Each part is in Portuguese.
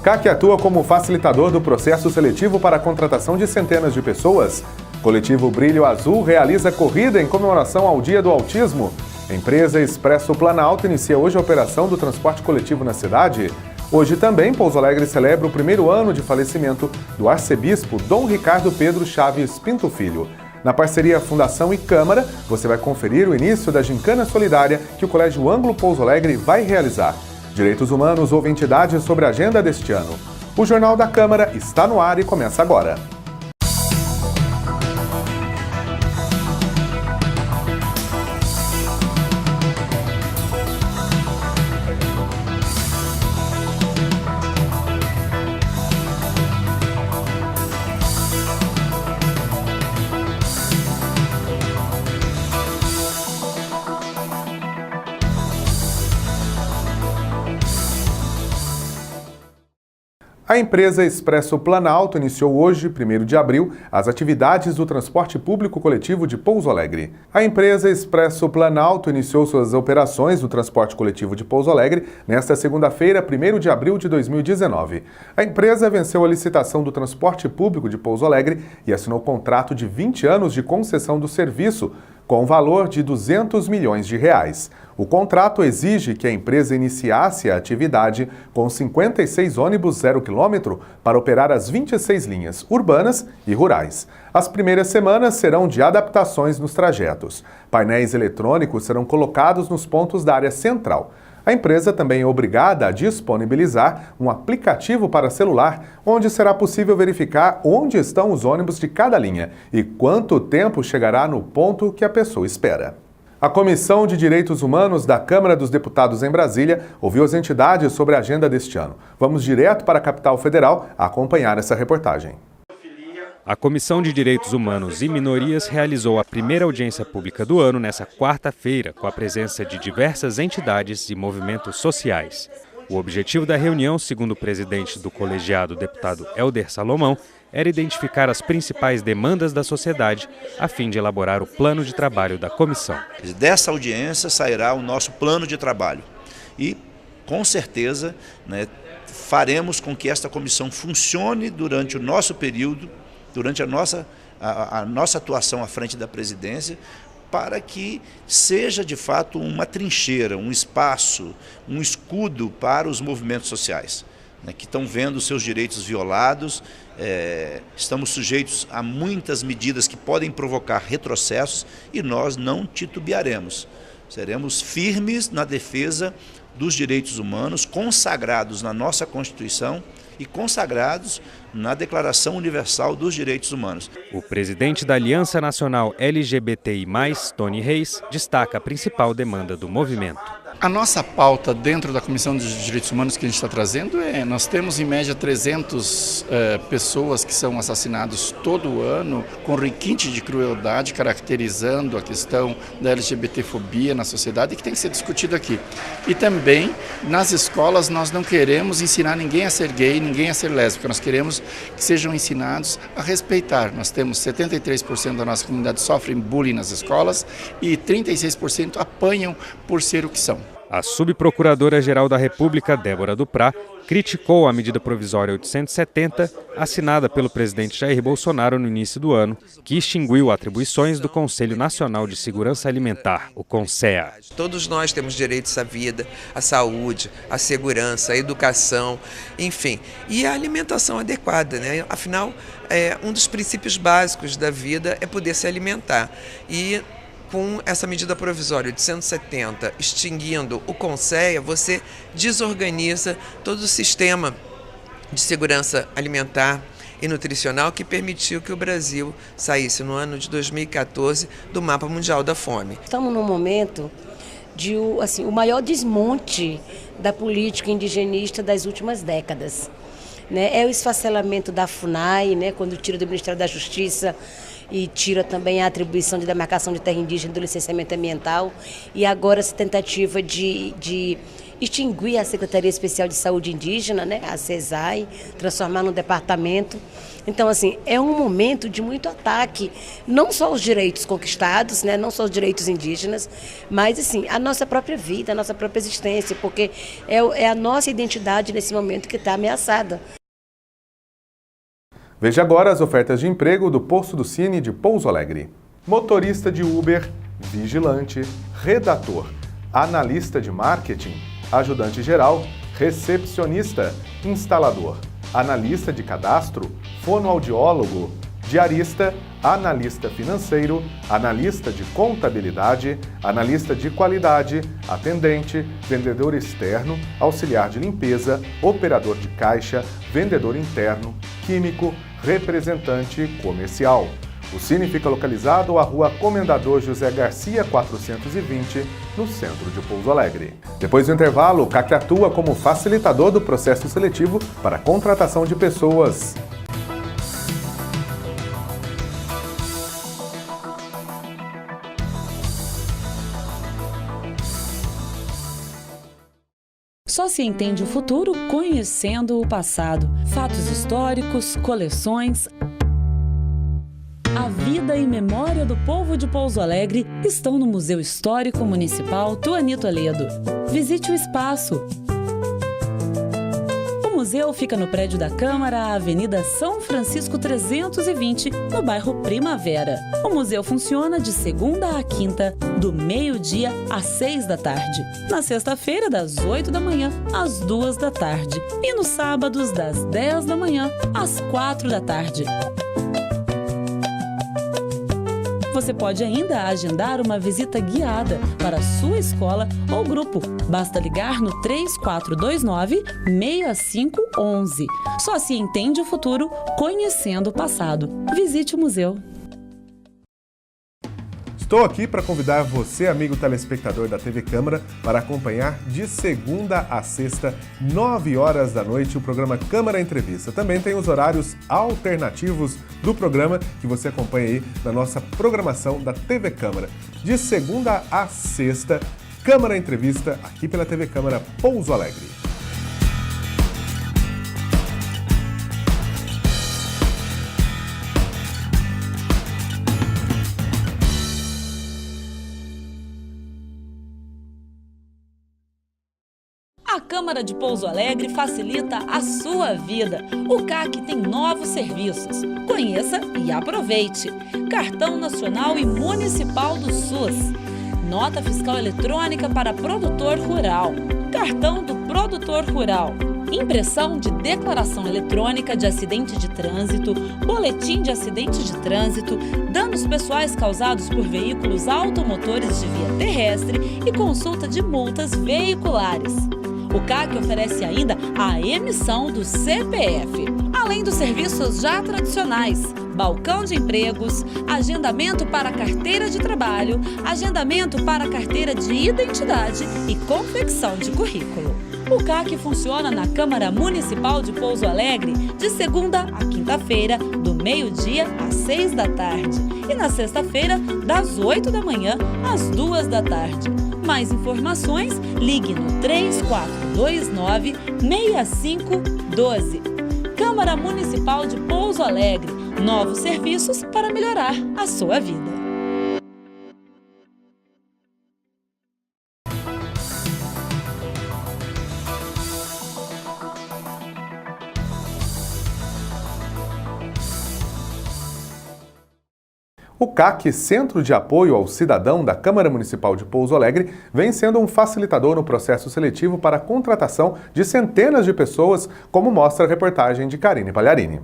CAC atua como facilitador do processo seletivo para a contratação de centenas de pessoas. Coletivo Brilho Azul realiza corrida em comemoração ao Dia do Autismo. A empresa Expresso Planalto inicia hoje a operação do transporte coletivo na cidade. Hoje também, Pouso Alegre celebra o primeiro ano de falecimento do arcebispo Dom Ricardo Pedro Chaves Pinto Filho. Na parceria Fundação e Câmara, você vai conferir o início da gincana solidária que o Colégio Ângulo Pouso Alegre vai realizar. Direitos Humanos ouve entidades sobre a agenda deste ano. O Jornal da Câmara está no ar e começa agora. A empresa Expresso Planalto iniciou hoje, 1º de abril, as atividades do transporte público coletivo de Pouso Alegre. A empresa Expresso Planalto iniciou suas operações do transporte coletivo de Pouso Alegre nesta segunda-feira, 1º de abril de 2019. A empresa venceu a licitação do transporte público de Pouso Alegre e assinou contrato de 20 anos de concessão do serviço, com valor de R$200 milhões. O contrato exige que a empresa iniciasse a atividade com 56 ônibus 0 km para operar as 26 linhas urbanas e rurais. As primeiras semanas serão de adaptações nos trajetos. Painéis eletrônicos serão colocados nos pontos da área central. A empresa também é obrigada a disponibilizar um aplicativo para celular, onde será possível verificar onde estão os ônibus de cada linha e quanto tempo chegará no ponto que a pessoa espera. A Comissão de Direitos Humanos da Câmara dos Deputados em Brasília ouviu as entidades sobre a agenda deste ano. Vamos direto para a capital federal acompanhar essa reportagem. A Comissão de Direitos Humanos e Minorias realizou a primeira audiência pública do ano nesta quarta-feira, com a presença de diversas entidades e movimentos sociais. O objetivo da reunião, segundo o presidente do colegiado, deputado Helder Salomão, era identificar as principais demandas da sociedade, a fim de elaborar o plano de trabalho da comissão. Dessa audiência sairá o nosso plano de trabalho e, com certeza, faremos com que esta comissão funcione durante o nosso período, durante a nossa atuação à frente da presidência, para que seja de fato uma trincheira, um espaço, um escudo para os movimentos sociais, que estão vendo seus direitos violados. Estamos sujeitos a muitas medidas que podem provocar retrocessos e nós não titubearemos. Seremos firmes na defesa dos direitos humanos, consagrados na nossa Constituição e consagrados na Declaração Universal dos Direitos Humanos. O presidente da Aliança Nacional LGBTI+, Tony Reis, destaca a principal demanda do movimento. A nossa pauta dentro da Comissão de Direitos Humanos que a gente está trazendo nós temos em média 300 pessoas que são assassinadas todo ano, com requinte de crueldade, caracterizando a questão da LGBTfobia na sociedade, que tem que ser discutido aqui. E também, nas escolas, nós não queremos ensinar ninguém a ser gay, ninguém a ser lésbica, nós queremos que sejam ensinados a respeitar. Nós temos 73% da nossa comunidade sofrem bullying nas escolas e 36% apanham por ser o que são. A subprocuradora-geral da República, Débora Duprá, criticou a medida provisória 870, assinada pelo presidente Jair Bolsonaro no início do ano, que extinguiu atribuições do Conselho Nacional de Segurança Alimentar, o CONSEA. Todos nós temos direitos à vida, à saúde, à segurança, à educação, enfim, e à alimentação adequada, né? Afinal, um dos princípios básicos da vida é poder se alimentar. E com essa medida provisória de 170, extinguindo o CONSEA, você desorganiza todo o sistema de segurança alimentar e nutricional que permitiu que o Brasil saísse no ano de 2014 do mapa mundial da fome. Estamos num momento de o maior desmonte da política indigenista das últimas décadas. É o esfacelamento da FUNAI, quando tira do Ministério da Justiça e tira também a atribuição de demarcação de terra indígena do licenciamento ambiental. E agora essa tentativa de extinguir a Secretaria Especial de Saúde Indígena, né, a CESAI, transformar num departamento. Então, assim, é um momento de muito ataque, não só aos direitos conquistados, né, não só aos direitos indígenas, mas, assim, a nossa própria vida, a nossa própria existência, porque é a nossa identidade nesse momento que está ameaçada. Veja agora as ofertas de emprego do posto do Cine de Pouso Alegre. Motorista de Uber, vigilante, redator, analista de marketing, ajudante geral, recepcionista, instalador, analista de cadastro, fonoaudiólogo, diarista, analista financeiro, analista de contabilidade, analista de qualidade, atendente, vendedor externo, auxiliar de limpeza, operador de caixa, vendedor interno, químico, representante comercial. O Cine fica localizado à Rua Comendador José Garcia 420, no centro de Pouso Alegre. Depois do intervalo, o CAC atua como facilitador do processo seletivo para a contratação de pessoas. Só se entende o futuro conhecendo o passado. Fatos históricos, coleções. A vida e memória do povo de Pouso Alegre estão no Museu Histórico Municipal Tuani Toledo. Visite o espaço. O museu fica no prédio da Câmara, Avenida São Francisco 320, no bairro Primavera. O museu funciona de segunda a quinta, do meio-dia às 6 da tarde. Na sexta-feira, das 8 da manhã às 2 da tarde. E nos sábados, das 10 da manhã às 4 da tarde. Você pode ainda agendar uma visita guiada para a sua escola ou grupo. Basta ligar no 3429-6511. Só se entende o futuro conhecendo o passado. Visite o museu. Estou aqui para convidar você, amigo telespectador da TV Câmara, para acompanhar de segunda a sexta, 9 horas da noite, o programa Câmara Entrevista. Também tem os horários alternativos do programa que você acompanha aí na nossa programação da TV Câmara. De segunda a sexta, Câmara Entrevista, aqui pela TV Câmara Pouso Alegre. A Câmara de Pouso Alegre facilita a sua vida. O CAC tem novos serviços. Conheça e aproveite. Cartão Nacional e Municipal do SUS. Nota Fiscal Eletrônica para Produtor Rural. Cartão do Produtor Rural. Impressão de declaração eletrônica de acidente de trânsito, boletim de acidente de trânsito, danos pessoais causados por veículos automotores de via terrestre e consulta de multas veiculares. O CAC oferece ainda a emissão do CPF, além dos serviços já tradicionais, balcão de empregos, agendamento para carteira de trabalho, agendamento para carteira de identidade e confecção de currículo. O CAC funciona na Câmara Municipal de Pouso Alegre de segunda a quinta-feira, do meio-dia às 6 da tarde e na sexta-feira, das 8 da manhã às 2 da tarde. Mais informações, ligue no 3429-6512. Câmara Municipal de Pouso Alegre. Novos serviços para melhorar a sua vida. O CAC, Centro de Apoio ao Cidadão da Câmara Municipal de Pouso Alegre, vem sendo um facilitador no processo seletivo para a contratação de centenas de pessoas, como mostra a reportagem de Karine Pagliarini.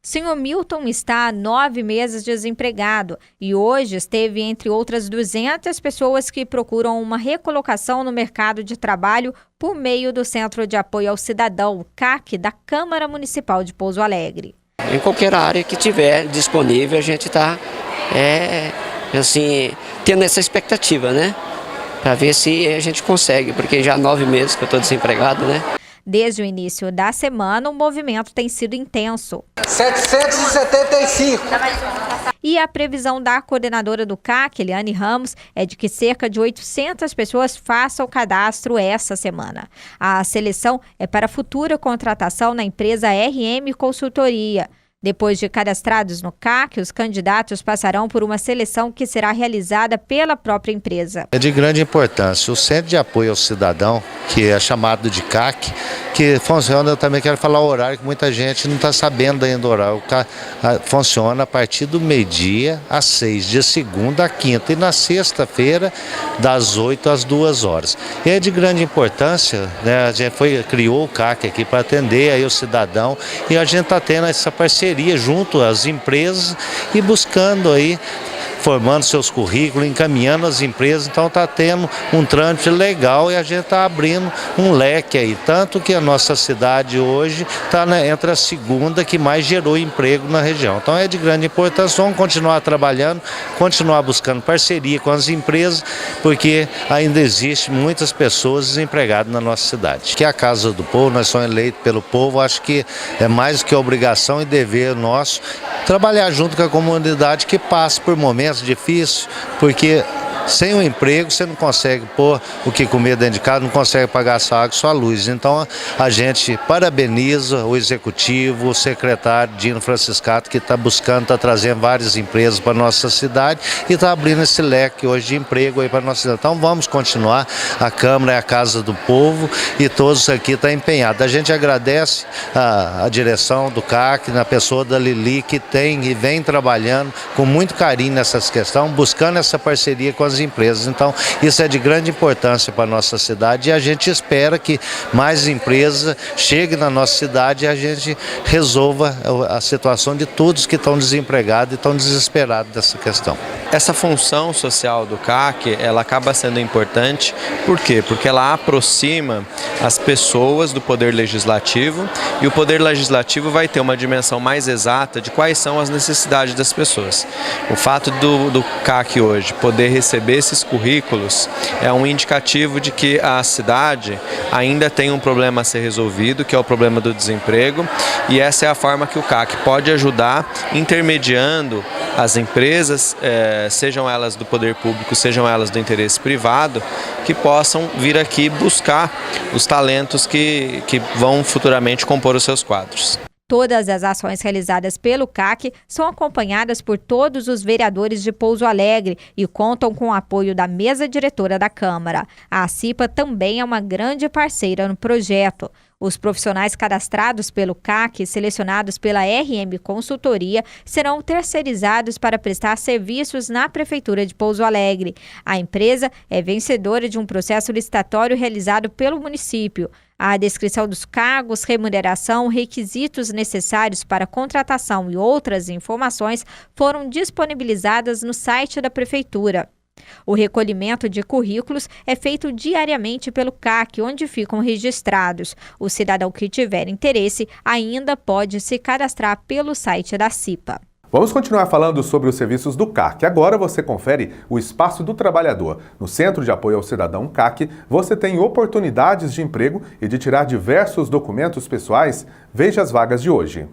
Senhor Milton está há 9 meses desempregado e hoje esteve entre outras 200 pessoas que procuram uma recolocação no mercado de trabalho por meio do Centro de Apoio ao Cidadão, CAC, da Câmara Municipal de Pouso Alegre. Em qualquer área que tiver disponível, a gente está tendo essa expectativa, né? Para ver se a gente consegue, porque já há 9 meses que eu estou desempregado, né? Desde o início da semana, o movimento tem sido intenso. 775. E a previsão da coordenadora do CAC, Eliane Ramos, é de que cerca de 800 pessoas façam o cadastro essa semana. A seleção é para futura contratação na empresa RM Consultoria. Depois de cadastrados no CAC, os candidatos passarão por uma seleção que será realizada pela própria empresa. É de grande importância. O Centro de Apoio ao Cidadão, que é chamado de CAC, que funciona, eu também quero falar o horário, que muita gente não está sabendo ainda o horário. O CAC funciona a partir do meio-dia às 6, de segunda a quinta, e na sexta-feira, das 8 às 2 horas. E é de grande importância, né? A gente criou o CAC aqui para atender aí o cidadão, e a gente está tendo essa parceria junto às empresas e buscando aí, formando seus currículos, encaminhando as empresas. Então está tendo um trâmite legal e a gente está abrindo um leque aí. Tanto que a nossa cidade hoje está entre a segunda que mais gerou emprego na região. Então é de grande importância, vamos continuar trabalhando, continuar buscando parceria com as empresas, porque ainda existe muitas pessoas desempregadas na nossa cidade. Que é a Casa do Povo, nós somos eleitos pelo povo, acho que é mais do que obrigação e dever nosso trabalhar junto com a comunidade que passa por momentos difíceis, porque sem o emprego você não consegue pôr o que comer dentro de casa, não consegue pagar sua água e sua luz. Então a gente parabeniza o executivo, o secretário Dino Franciscato, que está buscando, está trazendo várias empresas para a nossa cidade e está abrindo esse leque hoje de emprego aí para a nossa cidade. Então vamos continuar, a Câmara é a Casa do Povo e todos aqui estão empenhados. A gente agradece a direção do CAC, na pessoa da Lili, que tem e vem trabalhando com muito carinho nessas questões, buscando essa parceria com as empresas. Então isso é de grande importância para a nossa cidade e a gente espera que mais empresas cheguem na nossa cidade e a gente resolva a situação de todos que estão desempregados e estão desesperados dessa questão. Essa função social do CAC, ela acaba sendo importante, por quê? Porque ela aproxima as pessoas do Poder Legislativo e o Poder Legislativo vai ter uma dimensão mais exata de quais são as necessidades das pessoas. O fato do CAC hoje poder receber esses currículos é um indicativo de que a cidade ainda tem um problema a ser resolvido, que é o problema do desemprego, e essa é a forma que o CAC pode ajudar, intermediando as empresas, sejam elas do poder público, sejam elas do interesse privado, que possam vir aqui buscar os talentos que vão futuramente compor os seus quadros. Todas as ações realizadas pelo CAC são acompanhadas por todos os vereadores de Pouso Alegre e contam com o apoio da mesa diretora da Câmara. A CIPA também é uma grande parceira no projeto. Os profissionais cadastrados pelo CAC, selecionados pela RM Consultoria, serão terceirizados para prestar serviços na Prefeitura de Pouso Alegre. A empresa é vencedora de um processo licitatório realizado pelo município. A descrição dos cargos, remuneração, requisitos necessários para contratação e outras informações foram disponibilizadas no site da Prefeitura. O recolhimento de currículos é feito diariamente pelo CAC, onde ficam registrados. O cidadão que tiver interesse ainda pode se cadastrar pelo site da CIPA. Vamos continuar falando sobre os serviços do CAC. Agora você confere o Espaço do Trabalhador. No Centro de Apoio ao Cidadão CAC, você tem oportunidades de emprego e de tirar diversos documentos pessoais. Veja as vagas de hoje.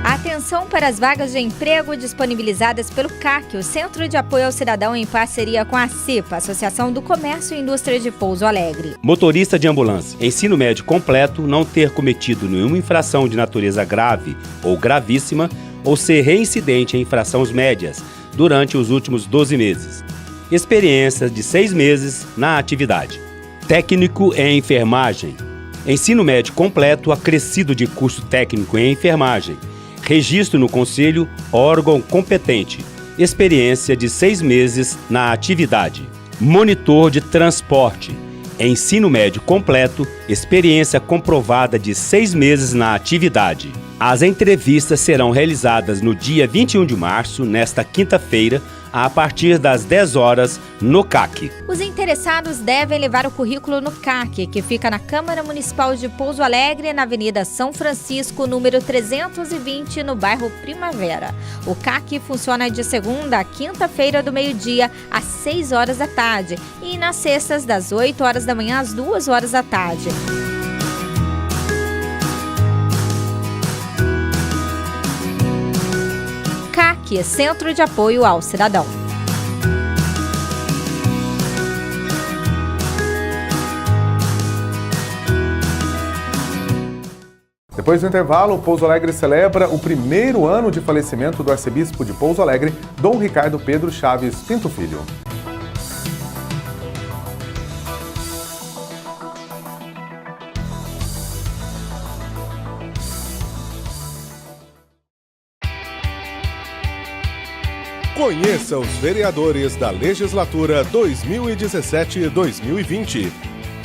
Atenção para as vagas de emprego disponibilizadas pelo CAC, o Centro de Apoio ao Cidadão, em parceria com a CIPA, Associação do Comércio e Indústria de Pouso Alegre. Motorista de ambulância, ensino médio completo, não ter cometido nenhuma infração de natureza grave ou gravíssima ou ser reincidente em infrações médias durante os últimos 12 meses. Experiência de 6 meses na atividade. Técnico em enfermagem. Ensino médio completo acrescido de curso técnico em enfermagem. Registro no Conselho, órgão competente. Experiência de 6 meses na atividade. Monitor de transporte. Ensino médio completo, experiência comprovada de 6 meses na atividade. As entrevistas serão realizadas no dia 21 de março, nesta quinta-feira, a partir das 10 horas no CAC. Os interessados devem levar o currículo no CAC, que fica na Câmara Municipal de Pouso Alegre, na Avenida São Francisco, número 320, no bairro Primavera. O CAC funciona de segunda a quinta-feira do meio-dia às 6 horas da tarde e nas sextas das 8 horas da manhã às 2 horas da tarde. CAC, Centro de Apoio ao Cidadão. Depois do intervalo, Pouso Alegre celebra o primeiro ano de falecimento do arcebispo de Pouso Alegre, Dom Ricardo Pedro Chaves Pinto Filho. Conheça os vereadores da legislatura 2017-2020.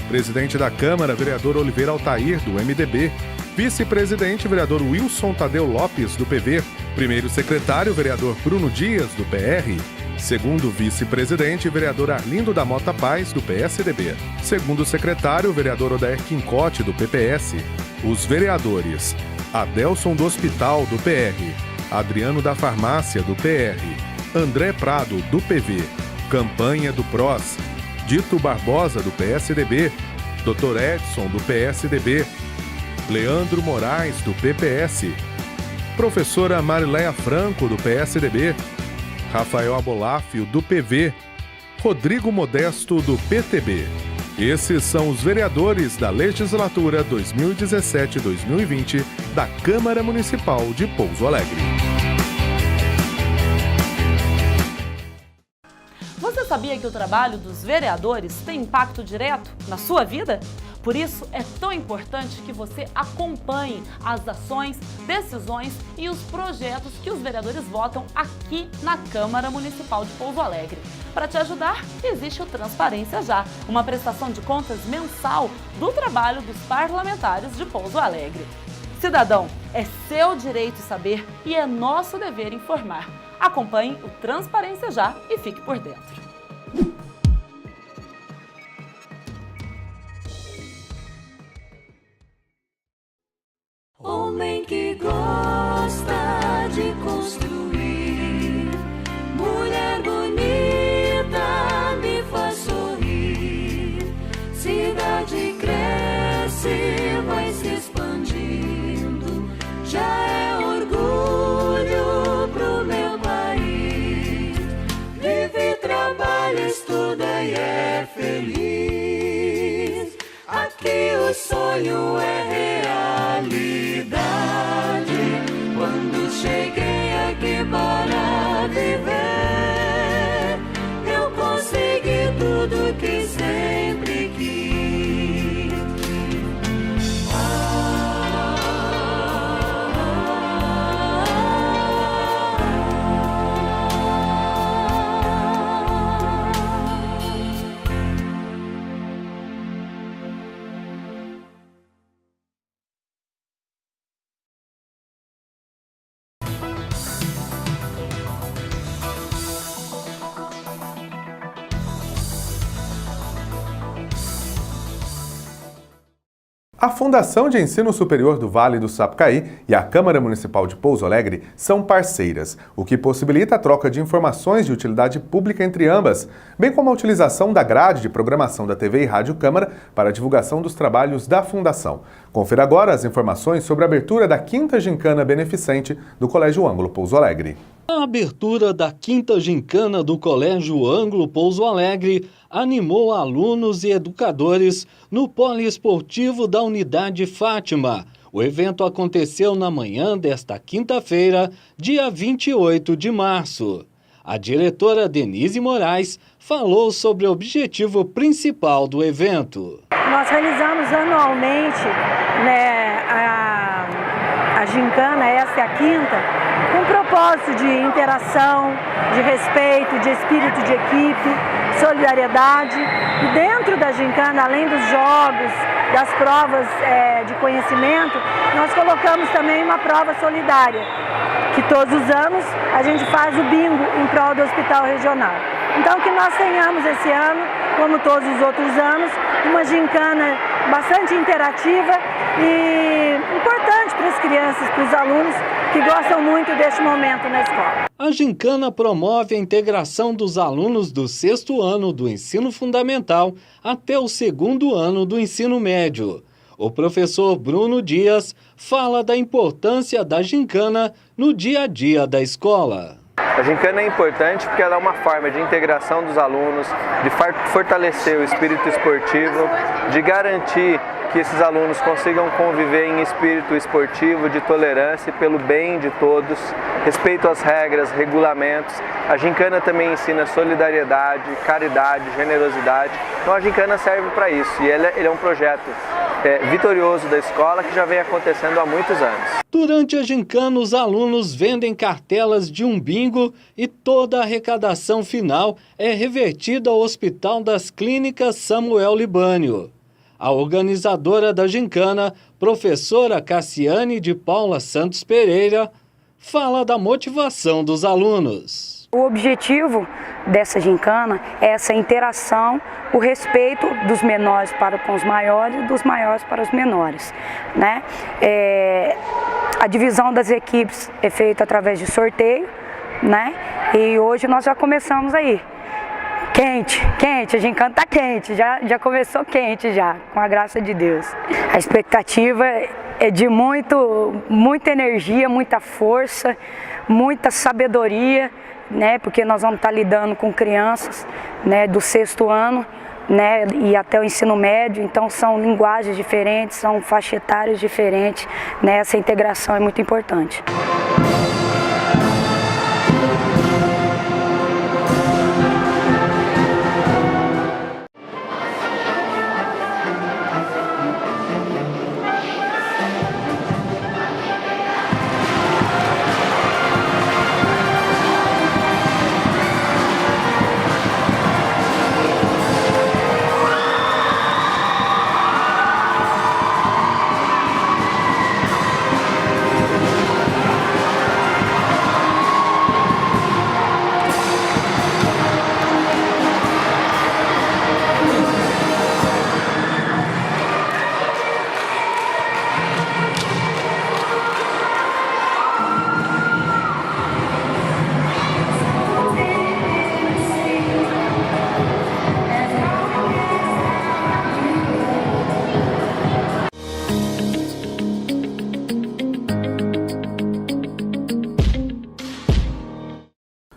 Presidente da Câmara, vereador Oliveira Altair, do MDB. Vice-presidente, vereador Wilson Tadeu Lopes, do PV. Primeiro secretário, vereador Bruno Dias, do PR. Segundo vice-presidente, vereador Arlindo da Mota Paz, do PSDB. Segundo secretário, vereador Odair Quincote, do PPS. Os vereadores: Adelson do Hospital, do PR. Adriano da Farmácia, do PR. André Prado, do PV, Campanha do PROS, Dito Barbosa, do PSDB, Dr. Edson, do PSDB, Leandro Moraes, do PPS, Professora Marileia Franco, do PSDB, Rafael Abolafio, do PV, Rodrigo Modesto, do PTB. Esses são os vereadores da legislatura 2017-2020 da Câmara Municipal de Pouso Alegre. Você sabia que o trabalho dos vereadores tem impacto direto na sua vida? Por isso, é tão importante que você acompanhe as ações, decisões e os projetos que os vereadores votam aqui na Câmara Municipal de Pouso Alegre. Para te ajudar, existe o Transparência Já, uma prestação de contas mensal do trabalho dos parlamentares de Pouso Alegre. Cidadão, é seu direito saber e é nosso dever informar. Acompanhe o Transparência Já e fique por dentro. Homem que gosta de construir, mulher bonita me faz sorrir. Cidade cresce, vai se expandindo, já é orgulho pro meu país. Vive, trabalha, estuda e é feliz. Aqui o sonho é realidade. Quando cheguei aqui para viver, eu consegui tudo que sempre quis. A Fundação de Ensino Superior do Vale do Sapucaí e a Câmara Municipal de Pouso Alegre são parceiras, o que possibilita a troca de informações de utilidade pública entre ambas, bem como a utilização da grade de programação da TV e Rádio Câmara para a divulgação dos trabalhos da Fundação. Confira agora as informações sobre a abertura da 5ª Gincana Beneficente do Colégio Ângulo Pouso Alegre. A abertura da 5ª Gincana do Colégio Ângulo Pouso Alegre animou alunos e educadores no poliesportivo da Unidade Fátima. O evento aconteceu na manhã desta quinta-feira, dia 28 de março. A diretora Denise Moraes falou sobre o objetivo principal do evento. Nós realizamos anualmente, a gincana, essa é a 5ª, com propósito de interação, de respeito, de espírito de equipe, solidariedade. E dentro da gincana, além dos jogos, das provas de conhecimento, nós colocamos também uma prova solidária, que todos os anos a gente faz o bingo em prol do Hospital Regional. Então que nós tenhamos esse ano, como todos os outros anos, uma gincana bastante interativa e importante para as crianças, para os alunos que gostam muito deste momento na escola. A gincana promove a integração dos alunos do 6º ano do ensino fundamental até o 2º ano do ensino médio. O professor Bruno Dias fala da importância da gincana no dia a dia da escola. A gincana é importante porque ela é uma forma de integração dos alunos, de fortalecer o espírito esportivo, de garantir que esses alunos consigam conviver em espírito esportivo, de tolerância pelo bem de todos, respeito às regras, regulamentos. A gincana também ensina solidariedade, caridade, generosidade. Então a gincana serve para isso e ele é um projeto vitorioso da escola que já vem acontecendo há muitos anos. Durante a gincana, os alunos vendem cartelas de um bingo e toda a arrecadação final é revertida ao Hospital das Clínicas Samuel Libânio. A organizadora da gincana, professora Cassiane de Paula Santos Pereira, fala da motivação dos alunos. O objetivo dessa gincana é essa interação, o respeito dos menores para com os maiores e dos maiores para os menores, né? A divisão das equipes é feita através de sorteio, né? E hoje nós já começamos aí. Quente, a gincana tá quente, já começou quente já, com a graça de Deus. A expectativa é de muita energia, muita força, muita sabedoria, né? Porque nós vamos estar lidando com crianças, né, do 6º ano, né, e até o ensino médio, então são linguagens diferentes, são faixa etárias diferentes, né? Essa integração é muito importante.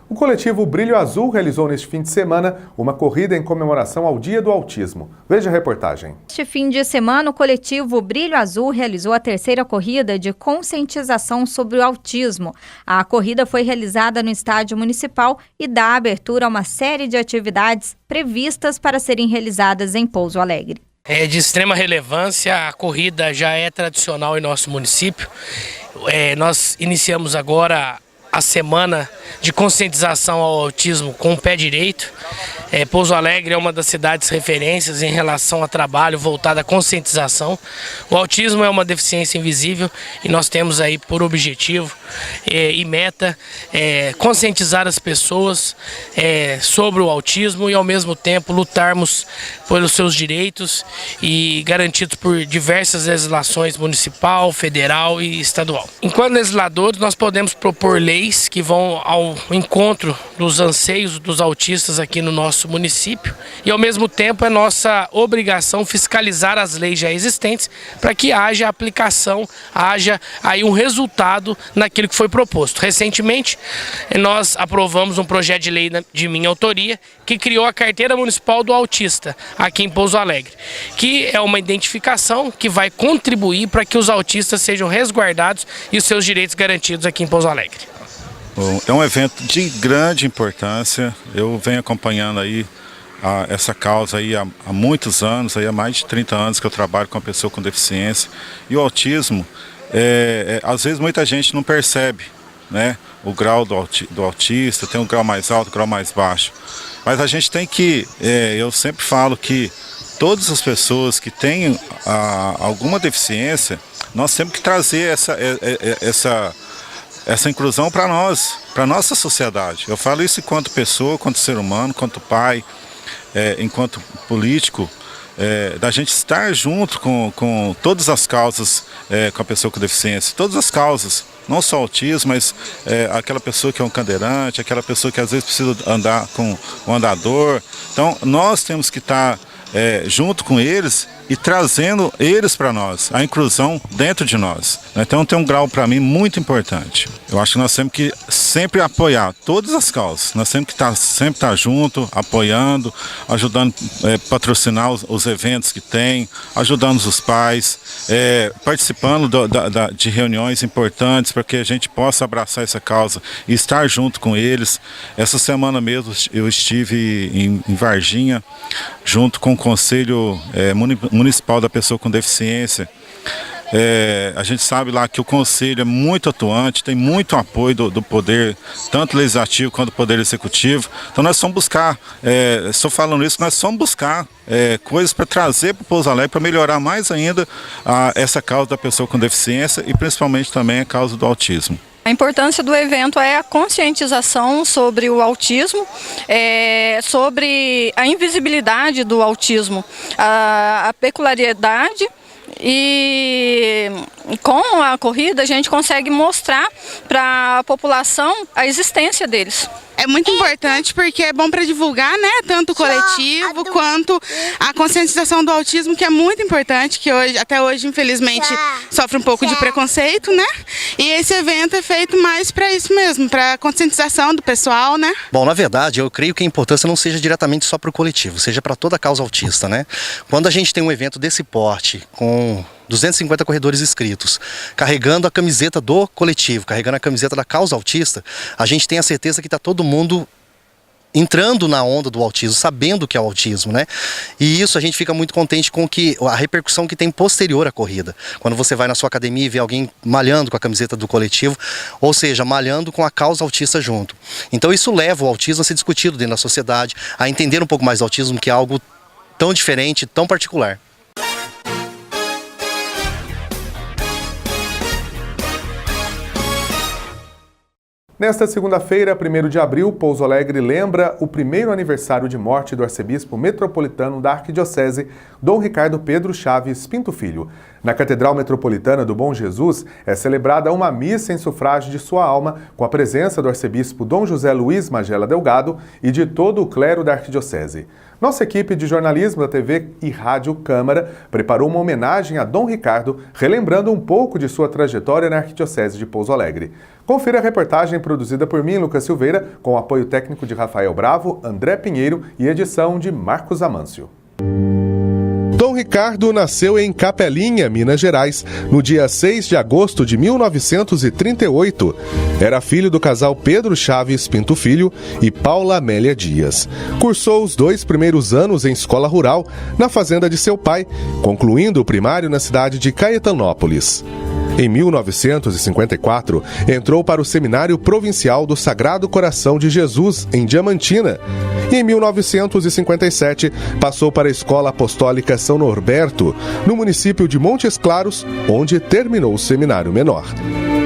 O coletivo Brilho Azul realizou neste fim de semana uma corrida em comemoração ao Dia do Autismo. Veja a reportagem. Este fim de semana, o coletivo Brilho Azul realizou a 3ª corrida de conscientização sobre o autismo. A corrida foi realizada no estádio municipal e dá abertura a uma série de atividades previstas para serem realizadas em Pouso Alegre. É de extrema relevância, a corrida já é tradicional em nosso município. Nós iniciamos agora a semana de conscientização ao autismo com o pé direito. Pouso Alegre é uma das cidades referências em relação a trabalho voltado à conscientização. O autismo é uma deficiência invisível e nós temos aí por objetivo e meta conscientizar as pessoas sobre o autismo e ao mesmo tempo lutarmos pelos seus direitos e garantidos por diversas legislações municipal, federal e estadual. Enquanto legisladores, nós podemos propor leis que vão ao encontro dos anseios dos autistas aqui no nosso município e ao mesmo tempo é nossa obrigação fiscalizar as leis já existentes para que haja aplicação, haja aí um resultado naquilo que foi proposto. Recentemente nós aprovamos um projeto de lei de minha autoria que criou a Carteira Municipal do Autista aqui em Pouso Alegre, que é uma identificação que vai contribuir para que os autistas sejam resguardados e os seus direitos garantidos aqui em Pouso Alegre. Bom, é um evento de grande importância. Eu venho acompanhando aí essa causa aí há muitos anos, aí há mais de 30 anos que eu trabalho com a pessoa com deficiência. E o autismo, às vezes muita gente não percebe, né, o grau do autista, tem um grau mais alto, um grau mais baixo. Mas a gente tem que, eu sempre falo que todas as pessoas que têm alguma deficiência, nós temos que trazer essa inclusão para nós, para a nossa sociedade. Eu falo isso enquanto pessoa, enquanto ser humano, enquanto pai, enquanto político, da gente estar junto com todas as causas com a pessoa com deficiência, todas as causas, não só autismo, mas aquela pessoa que é um cadeirante, aquela pessoa que às vezes precisa andar com um andador. Então nós temos que estar junto com eles e trazendo eles para nós, a inclusão dentro de nós. Então tem um grau para mim muito importante. Eu acho que nós temos que sempre apoiar todas as causas, nós temos que sempre estar junto, apoiando, ajudando, patrocinar os eventos que tem, ajudando os pais, participando de reuniões importantes para que a gente possa abraçar essa causa e estar junto com eles. Essa semana mesmo eu estive em Varginha, junto com o Conselho Municipal da Pessoa com Deficiência. A gente sabe lá que o Conselho é muito atuante, tem muito apoio do poder, tanto legislativo quanto do poder executivo. Então nós vamos buscar, estou falando isso, nós vamos buscar coisas para trazer para o Pouso Alegre, para melhorar mais ainda essa causa da pessoa com deficiência e principalmente também a causa do autismo. A importância do evento é a conscientização sobre o autismo, sobre a invisibilidade do autismo, a peculiaridade, e com a corrida a gente consegue mostrar para a população a existência deles. É muito importante porque é bom para divulgar, né, tanto o coletivo quanto a conscientização do autismo, que é muito importante, que até hoje, infelizmente, sofre um pouco de preconceito, né? E esse evento é feito mais para isso mesmo, para a conscientização do pessoal, né? Bom, na verdade, eu creio que a importância não seja diretamente só para o coletivo, seja para toda a causa autista, né? Quando a gente tem um evento desse porte, com 250 corredores inscritos, carregando a camiseta do coletivo, carregando a camiseta da causa autista, a gente tem a certeza que está todo mundo entrando na onda do autismo, sabendo o que é o autismo, né? E isso a gente fica muito contente com a repercussão que tem posterior à corrida. Quando você vai na sua academia e vê alguém malhando com a camiseta do coletivo, ou seja, malhando com a causa autista junto. Então isso leva o autismo a ser discutido dentro da sociedade, a entender um pouco mais do autismo, que é algo tão diferente, tão particular. Nesta segunda-feira, 1º de abril, Pouso Alegre lembra o primeiro aniversário de morte do arcebispo metropolitano da Arquidiocese, Dom Ricardo Pedro Chaves Pinto Filho. Na Catedral Metropolitana do Bom Jesus é celebrada uma missa em sufrágio de sua alma, com a presença do arcebispo Dom José Luiz Magela Delgado e de todo o clero da Arquidiocese. Nossa equipe de jornalismo da TV e Rádio Câmara preparou uma homenagem a Dom Ricardo, relembrando um pouco de sua trajetória na Arquidiocese de Pouso Alegre. Confira a reportagem produzida por mim, Lucas Silveira, com apoio técnico de Rafael Bravo, André Pinheiro e edição de Marcos Amâncio. Dom Ricardo nasceu em Capelinha, Minas Gerais, no dia 6 de agosto de 1938. Era filho do casal Pedro Chaves Pinto Filho e Paula Amélia Dias. Cursou os 2 primeiros anos em escola rural, na fazenda de seu pai, concluindo o primário na cidade de Caetanópolis. Em 1954, entrou para o Seminário Provincial do Sagrado Coração de Jesus, em Diamantina. E em 1957, passou para a Escola Apostólica São Norberto, no município de Montes Claros, onde terminou o seminário menor.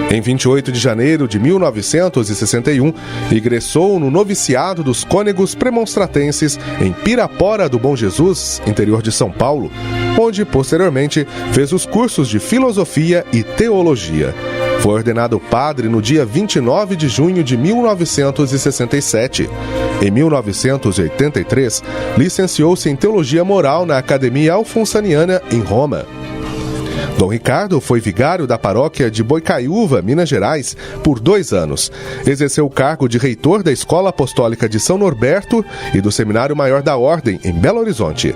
Em 28 de janeiro de 1961, ingressou no noviciado dos cônegos premonstratenses em Pirapora do Bom Jesus, interior de São Paulo, onde posteriormente fez os cursos de filosofia e teologia. Foi ordenado padre no dia 29 de junho de 1967. Em 1983, licenciou-se em teologia moral na Academia Alfonsaniana, em Roma. Dom Ricardo foi vigário da paróquia de Boicaiúva, Minas Gerais, por 2 anos. Exerceu o cargo de reitor da Escola Apostólica de São Norberto e do Seminário Maior da Ordem, em Belo Horizonte.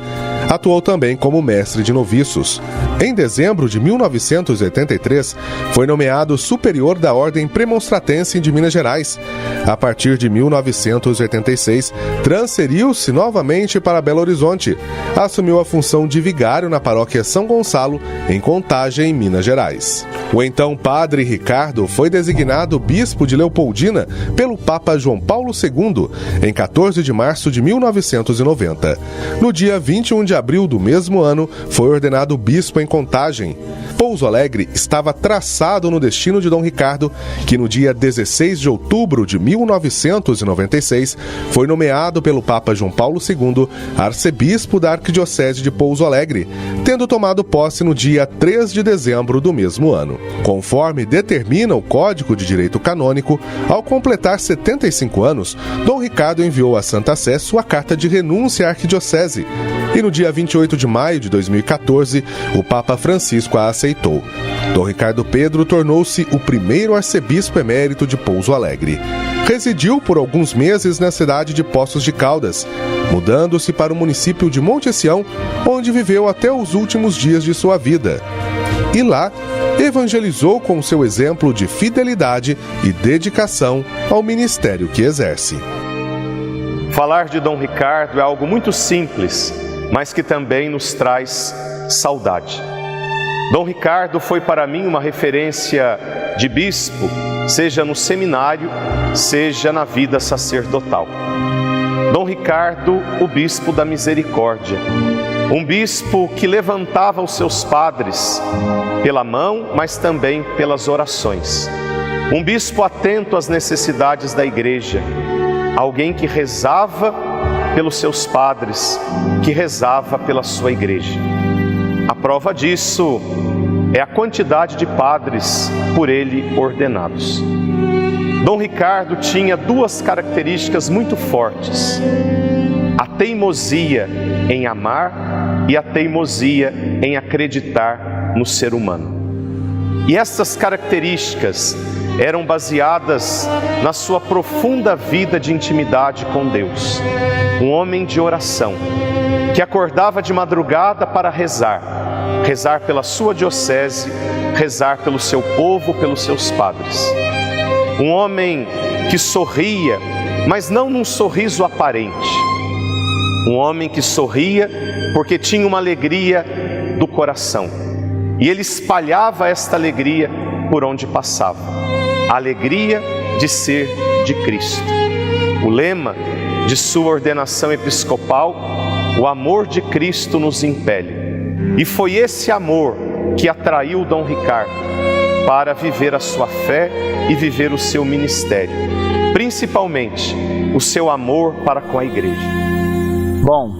Atuou também como mestre de noviços. Em dezembro de 1983, foi nomeado superior da Ordem Premonstratense de Minas Gerais. A partir de 1986, transferiu-se novamente para Belo Horizonte. Assumiu a função de vigário na paróquia São Gonçalo, em Contagem, Minas Gerais. O então padre Ricardo foi designado bispo de Leopoldina pelo Papa João Paulo II em 14 de março de 1990. No dia 21 de abril do mesmo ano, foi ordenado bispo em Contagem. Pouso Alegre estava traçado no destino de Dom Ricardo, que no dia 16 de outubro de 1996 foi nomeado pelo Papa João Paulo II arcebispo da Arquidiocese de Pouso Alegre, tendo tomado posse no dia 3 de dezembro do mesmo ano. Conforme determina o Código de Direito Canônico, ao completar 75 anos, Dom Ricardo enviou à Santa Sé sua carta de renúncia à Arquidiocese. E no dia 28 de maio de 2014, o Papa Francisco a aceitou. Dom Ricardo Pedro tornou-se o primeiro arcebispo emérito de Pouso Alegre. Residiu por alguns meses na cidade de Poços de Caldas, mudando-se para o município de Monte Sião, onde viveu até os últimos dias de sua vida. E lá, evangelizou com seu exemplo de fidelidade e dedicação ao ministério que exerce. Falar de Dom Ricardo é algo muito simples, mas que também nos traz saudade. Dom Ricardo foi para mim uma referência de bispo, seja no seminário, seja na vida sacerdotal. Dom Ricardo, o bispo da misericórdia, um bispo que levantava os seus padres pela mão, mas também pelas orações. Um bispo atento às necessidades da igreja, alguém que rezava pelos seus padres, que rezava pela sua igreja. A prova disso é a quantidade de padres por ele ordenados. Dom Ricardo tinha duas características muito fortes: a teimosia em amar e a teimosia em acreditar no ser humano. E essas características eram baseadas na sua profunda vida de intimidade com Deus. Um homem de oração, que acordava de madrugada para rezar pela sua diocese, rezar pelo seu povo, pelos seus padres. Um homem que sorria, mas não num sorriso aparente. Um homem que sorria porque tinha uma alegria do coração. E ele espalhava esta alegria por onde passava. A alegria de ser de Cristo. O lema de sua ordenação episcopal: o amor de Cristo nos impele. E foi esse amor que atraiu Dom Ricardo para viver a sua fé e viver o seu ministério, principalmente o seu amor para com a igreja. Bom,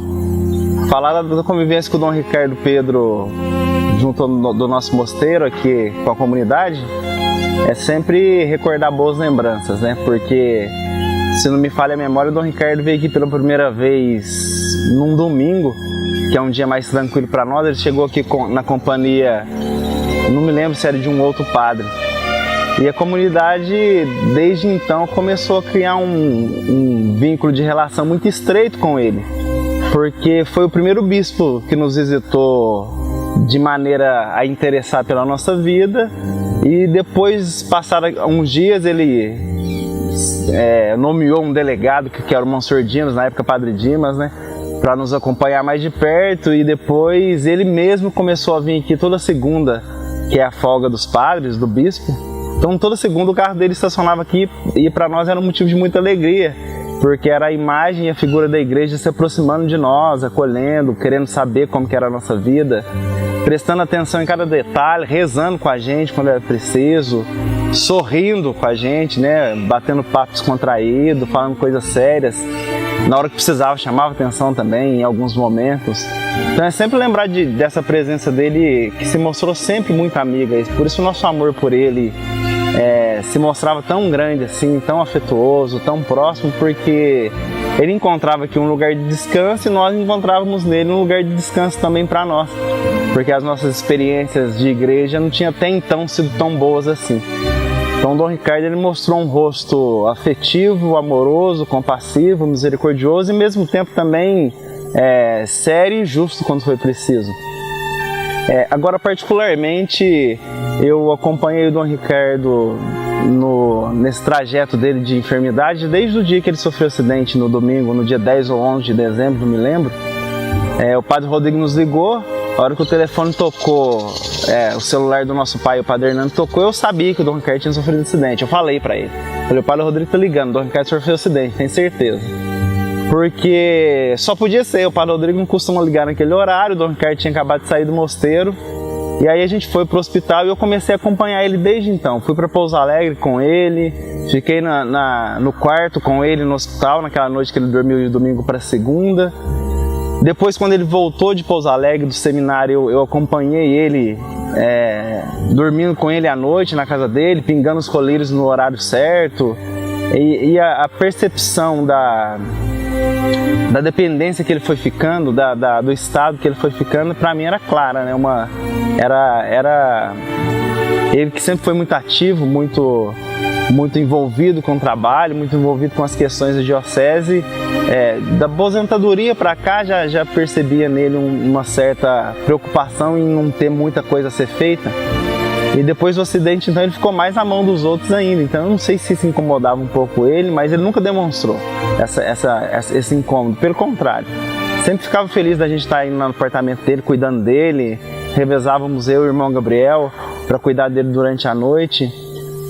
falar da convivência com o Dom Ricardo Pedro junto do nosso mosteiro aqui com a comunidade é sempre recordar boas lembranças, né? Porque, se não me falha a memória, o Dom Ricardo veio aqui pela primeira vez num domingo, que é um dia mais tranquilo para nós. Ele chegou aqui na companhia, não me lembro se era de um outro padre. E a comunidade, desde então, começou a criar um vínculo de relação muito estreito com ele. Porque foi o primeiro bispo que nos visitou de maneira a interessar pela nossa vida. E depois, passaram uns dias, ele nomeou um delegado, que era o Monsenhor Dimas, na época Padre Dimas, né, para nos acompanhar mais de perto. E depois ele mesmo começou a vir aqui toda segunda, que é a folga dos padres, do bispo. Então toda segunda o carro dele estacionava aqui, e para nós era um motivo de muita alegria, porque era a imagem e a figura da igreja se aproximando de nós, acolhendo, querendo saber como que era a nossa vida, prestando atenção em cada detalhe, rezando com a gente quando era preciso, sorrindo com a gente, né, batendo papo descontraído, falando coisas sérias. Na hora que precisava, chamava atenção também em alguns momentos. Então é sempre lembrar dessa presença dele, que se mostrou sempre muito amiga. E por isso o nosso amor por ele se mostrava tão grande assim, tão afetuoso, tão próximo, porque ele encontrava aqui um lugar de descanso e nós encontrávamos nele um lugar de descanso também para nós, porque as nossas experiências de igreja não tinham até então sido tão boas assim. Então Dom Ricardo, ele mostrou um rosto afetivo, amoroso, compassivo, misericordioso e ao mesmo tempo também sério e justo quando foi preciso. Agora, particularmente, eu acompanhei o Dom Ricardo nesse trajeto dele de enfermidade, desde o dia que ele sofreu acidente no domingo, no dia 10 ou 11 de dezembro, não me lembro. O padre Rodrigo nos ligou, a hora que o telefone tocou, o celular do nosso pai, o padre Hernando, tocou, eu sabia que o Dom Ricardo tinha sofrido acidente. Eu falei pra ele, o padre Rodrigo tá ligando, o Dom Ricardo sofreu acidente, tenho certeza. Porque só podia ser, o padre Rodrigo não costuma ligar naquele horário, o Dom Ricardo tinha acabado de sair do mosteiro. E aí a gente foi pro hospital e eu comecei a acompanhar ele desde então. Fui para Pouso Alegre com ele, fiquei no quarto com ele no hospital, naquela noite que ele dormiu de domingo para segunda. Depois, quando ele voltou de Pouso Alegre, do seminário, eu acompanhei ele, dormindo com ele à noite na casa dele, pingando os colírios no horário certo. E a percepção da dependência que ele foi ficando, do estado que ele foi ficando, para mim era clara, né? Era ele que sempre foi muito ativo, muito envolvido com o trabalho, muito envolvido com as questões da diocese. Da aposentadoria para cá já percebia nele uma certa preocupação em não ter muita coisa a ser feita. E depois do acidente, então, ele ficou mais na mão dos outros ainda. Então eu não sei se isso incomodava um pouco ele, mas ele nunca demonstrou esse incômodo. Pelo contrário, sempre ficava feliz da gente estar indo no apartamento dele, cuidando dele. Revezávamos eu e o irmão Gabriel para cuidar dele durante a noite.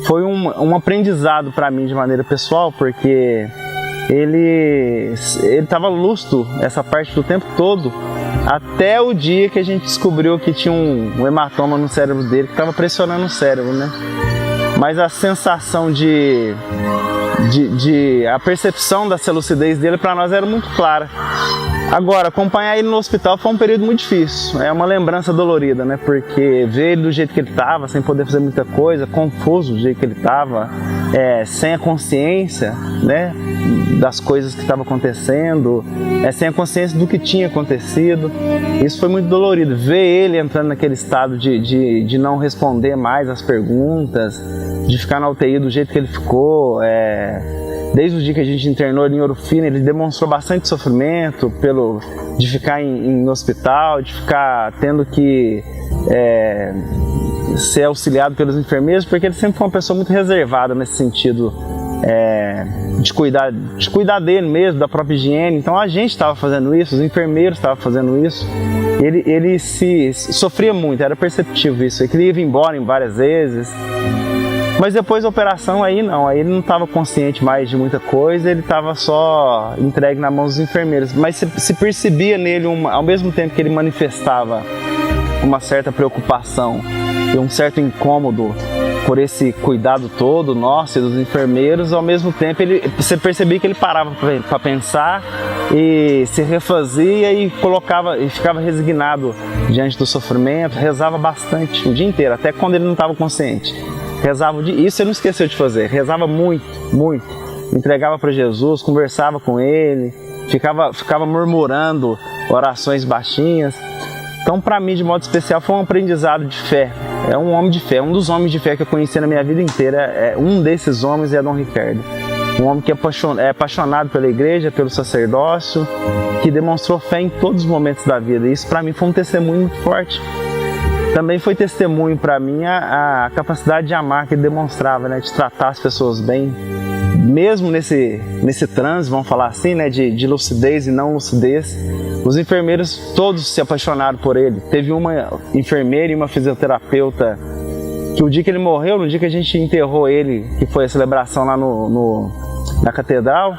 Foi um aprendizado para mim de maneira pessoal, porque ele estava lúcido essa parte do tempo todo, até o dia que a gente descobriu que tinha um hematoma no cérebro dele, que estava pressionando o cérebro, né? Mas a sensação a percepção dessa lucidez dele para nós era muito clara. Agora, acompanhar ele no hospital foi um período muito difícil, é uma lembrança dolorida, né? Porque ver ele do jeito que ele estava, sem poder fazer muita coisa, confuso do jeito que ele estava, sem a consciência, né, das coisas que estavam acontecendo, sem a consciência do que tinha acontecido, isso foi muito dolorido. Ver ele entrando naquele estado de não responder mais as perguntas, de ficar na UTI do jeito que ele ficou, desde o dia que a gente internou ele em Ouro Fino, ele demonstrou bastante sofrimento de ficar em hospital, de ficar tendo que ser auxiliado pelos enfermeiros, porque ele sempre foi uma pessoa muito reservada nesse sentido, de cuidar dele mesmo, da própria higiene. Então a gente estava fazendo isso, os enfermeiros estavam fazendo isso. Ele sofria muito, era perceptível isso. Ele queria ir embora em várias vezes. Mas depois da operação aí ele não estava consciente mais de muita coisa, ele estava só entregue na mão dos enfermeiros. Mas se percebia nele, ao mesmo tempo que ele manifestava uma certa preocupação e um certo incômodo por esse cuidado todo nosso e dos enfermeiros, ao mesmo tempo você percebia que ele parava para pensar e se refazia e ficava resignado diante do sofrimento, rezava bastante o dia inteiro, até quando ele não estava consciente. Rezava isso ele não esqueceu de fazer, rezava muito, muito. Entregava para Jesus, conversava com ele, ficava murmurando orações baixinhas. Então, para mim, de modo especial, foi um aprendizado de fé. É um homem de fé, um dos homens de fé que eu conheci na minha vida inteira. Um desses homens é Dom Ricardo. Um homem que é apaixonado pela igreja, pelo sacerdócio, que demonstrou fé em todos os momentos da vida. Isso, para mim, foi um testemunho muito forte. Também foi testemunho para mim a capacidade de amar que ele demonstrava, né, de tratar as pessoas bem, mesmo nesse trânsito, vamos falar assim, né, de lucidez e não lucidez. Os enfermeiros todos se apaixonaram por ele. Teve uma enfermeira e uma fisioterapeuta que o dia que ele morreu, no dia que a gente enterrou ele, que foi a celebração lá na catedral,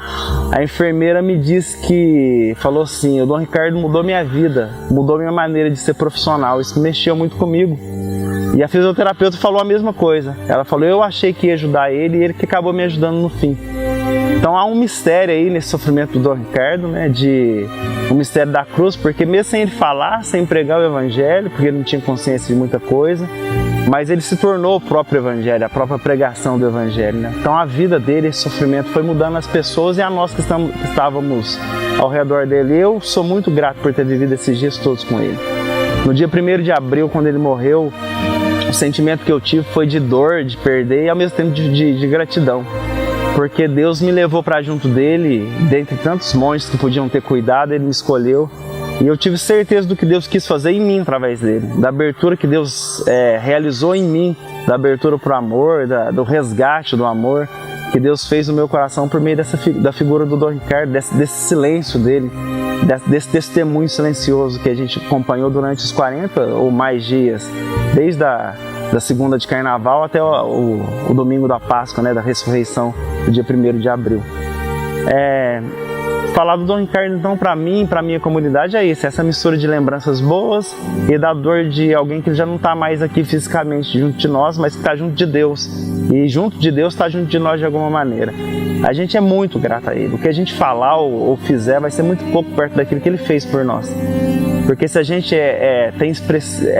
a enfermeira me disse falou assim: o Dom Ricardo mudou minha vida, mudou minha maneira de ser profissional, isso mexeu muito comigo. E a fisioterapeuta falou a mesma coisa, ela falou: eu achei que ia ajudar ele e ele que acabou me ajudando no fim. Então há um mistério aí nesse sofrimento do Dom Ricardo, né, o mistério da cruz, porque mesmo sem ele falar, sem pregar o evangelho, porque ele não tinha consciência de muita coisa, mas ele se tornou o próprio evangelho, a própria pregação do evangelho, né? Então a vida dele, esse sofrimento foi mudando as pessoas e a nós que estávamos ao redor dele. Eu sou muito grato por ter vivido esses dias todos com ele. No dia 1º de abril, quando ele morreu, o sentimento que eu tive foi de dor, de perder e ao mesmo tempo de gratidão. Porque Deus me levou para junto dele, dentre tantos monges que podiam ter cuidado, ele me escolheu. E eu tive certeza do que Deus quis fazer em mim através dele, da abertura que Deus realizou em mim da abertura para o amor, do resgate do amor que Deus fez no meu coração por meio da figura do Dom Ricardo, desse silêncio dele, desse testemunho silencioso que a gente acompanhou durante os 40 ou mais dias, desde a segunda de Carnaval até o domingo da Páscoa, né, da ressurreição, do dia 1º de abril. Falar do Dom Ricardo, então, para mim, para minha comunidade, é isso, essa mistura de lembranças boas e da dor de alguém que já não está mais aqui fisicamente junto de nós, mas que está junto de Deus. E junto de Deus está junto de nós de alguma maneira. A gente é muito grato a Ele. O que a gente falar ou fizer vai ser muito pouco perto daquilo que Ele fez por nós. Porque se a gente é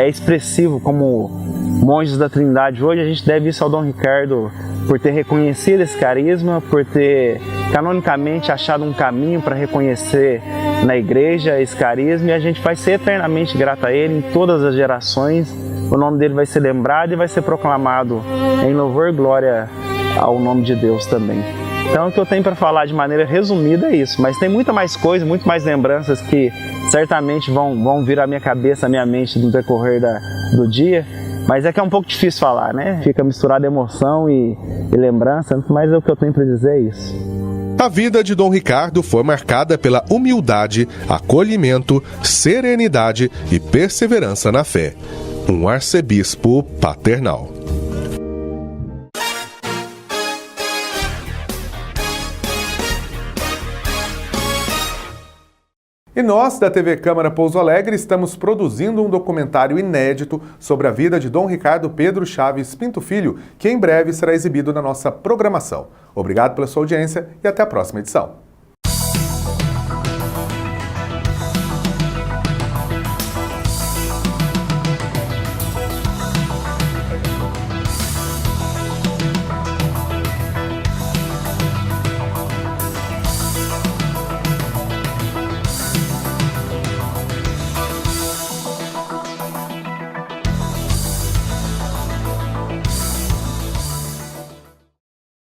expressivo como monges da Trindade hoje, a gente deve isso ao Dom Ricardo por ter reconhecido esse carisma, por ter canonicamente achado um caminho para reconhecer na igreja esse carisma, e a gente vai ser eternamente grato a ele em todas as gerações. O nome dele vai ser lembrado e vai ser proclamado em louvor e glória ao nome de Deus também. Então o que eu tenho para falar de maneira resumida é isso, mas tem muita mais coisa, muito mais lembranças que certamente vão vir à minha cabeça, à minha mente no decorrer do dia. Mas é que é um pouco difícil falar, né? Fica misturado emoção e lembrança, mas o que eu tenho para dizer é isso. A vida de Dom Ricardo foi marcada pela humildade, acolhimento, serenidade e perseverança na fé. Um arcebispo paternal. E nós, da TV Câmara Pouso Alegre, estamos produzindo um documentário inédito sobre a vida de Dom Ricardo Pedro Chaves Pinto Filho, que em breve será exibido na nossa programação. Obrigado pela sua audiência e até a próxima edição.